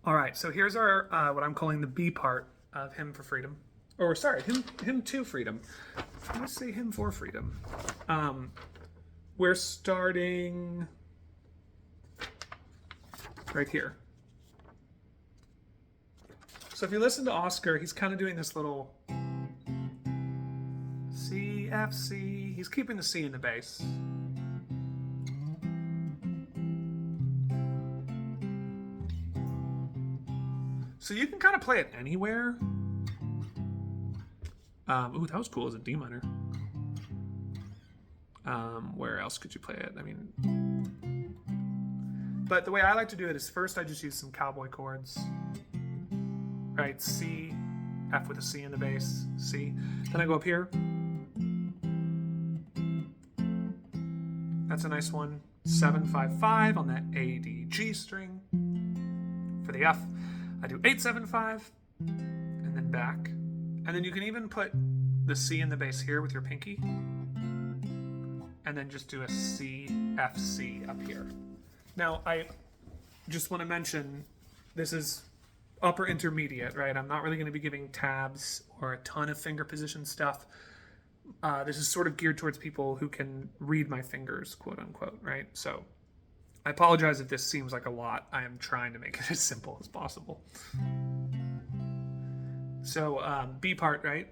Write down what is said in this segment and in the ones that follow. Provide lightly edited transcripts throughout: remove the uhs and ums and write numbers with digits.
All right, so here's our what I'm calling the B part of Hymn for Freedom. Or sorry, hymn to Freedom. Let's say Hymn for Freedom. We're starting right here. So if you listen to Oscar, he's kind of doing this little C, F, C. He's keeping the C in the bass. So you can kind of play it anywhere. Ooh, that was cool as a D minor. Where else could you play it? I mean, but the way I like to do it is first I just use some cowboy chords. Right, C, F with a C in the bass, C. Then I go up here. That's a nice one. 7-5-5 on that A, D, G string. For the F, I do 8-7-5 and then back. And then you can even put the C in the bass here with your pinky. And then just do a C, F, C up here. Now, I just want to mention this is upper intermediate, right? I'm not really going to be giving tabs or a ton of finger position stuff. This is sort of geared towards people who can read my fingers, quote unquote, right? So I apologize if this seems like a lot. I am trying to make it as simple as possible. So B part, right?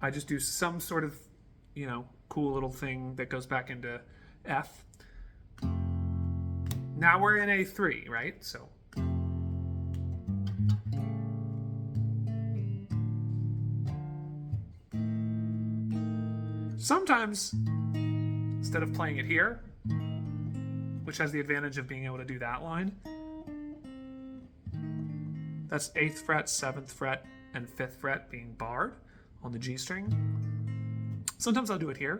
I just do some sort of, cool little thing that goes back into F. Now we're in A3, right? So sometimes instead of playing it here, which has the advantage of being able to do that line, that's 8th fret, 7th fret, and 5th fret being barred on the G string. Sometimes I'll do it here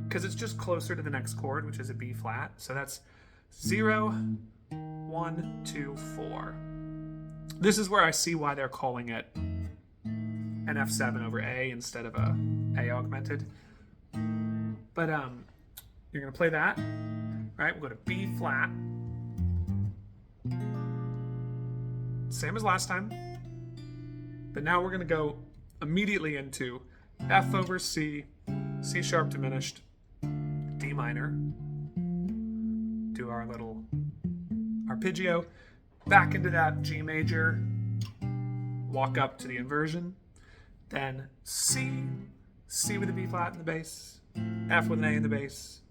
because it's just closer to the next chord, which is a B flat. So that's 0, 1, 2, 4. This is where I see why they're calling it an F7 over A instead of a A augmented. But you're going to play that, right? We'll go to B flat. Same as last time. But now we're going to go immediatio into F over C, C sharp diminished, D minor. Do our little arpeggio. Back into that G major. Walk up to the inversion. Then C, C with a B flat in the bass, F with an A in the bass,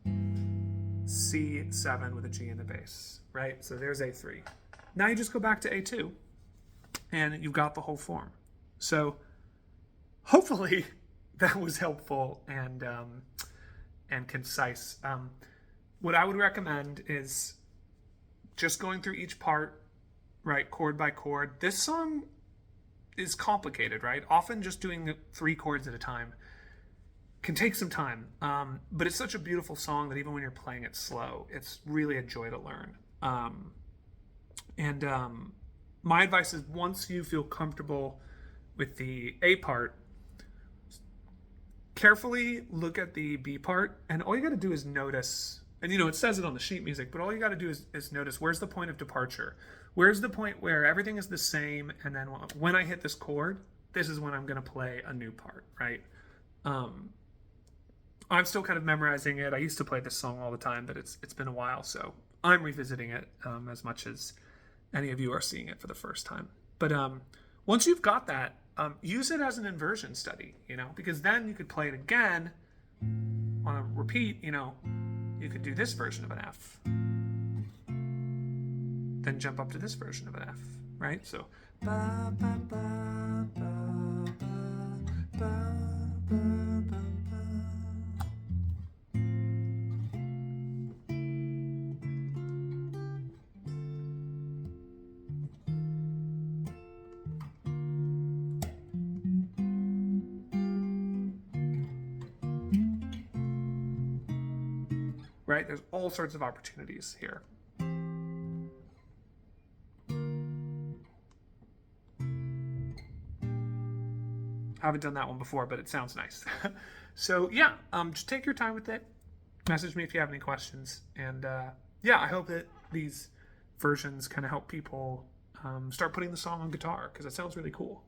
C7 with a G in the bass, right? So there's A3. Now you just go back to A2 and you've got the whole form. So hopefully that was helpful and concise. What I would recommend is just going through each part, right, chord by chord. This song is complicated, right? Often just doing 3 chords at a time can take some time, but it's such a beautiful song that even when you're playing it slow, it's really a joy to learn. My advice is once you feel comfortable with the A part, carefully look at the B part, and all you got to do is notice, and it says it on the sheet music, but all you got to do is notice where's the point of departure. Where's the point where everything is the same, and then when I hit this chord, this is when I'm going to play a new part, right? I'm still kind of memorizing it. I used to play this song all the time, but it's been a while, so I'm revisiting it as much as any of you are seeing it for the first time. But once you've got that, use it as an inversion study, because then you could play it again on a repeat. You could do this version of an F, then jump up to this version of an F, right? So ba, ba, ba, ba, ba, ba, ba, ba, ba. Right? There's all sorts of opportunities here. How haven't done that one before, but it sounds nice. So yeah, just take your time with it. Message me if you have any questions. And yeah, I hope that these versions kind of help people start putting the song on guitar, because it sounds really cool.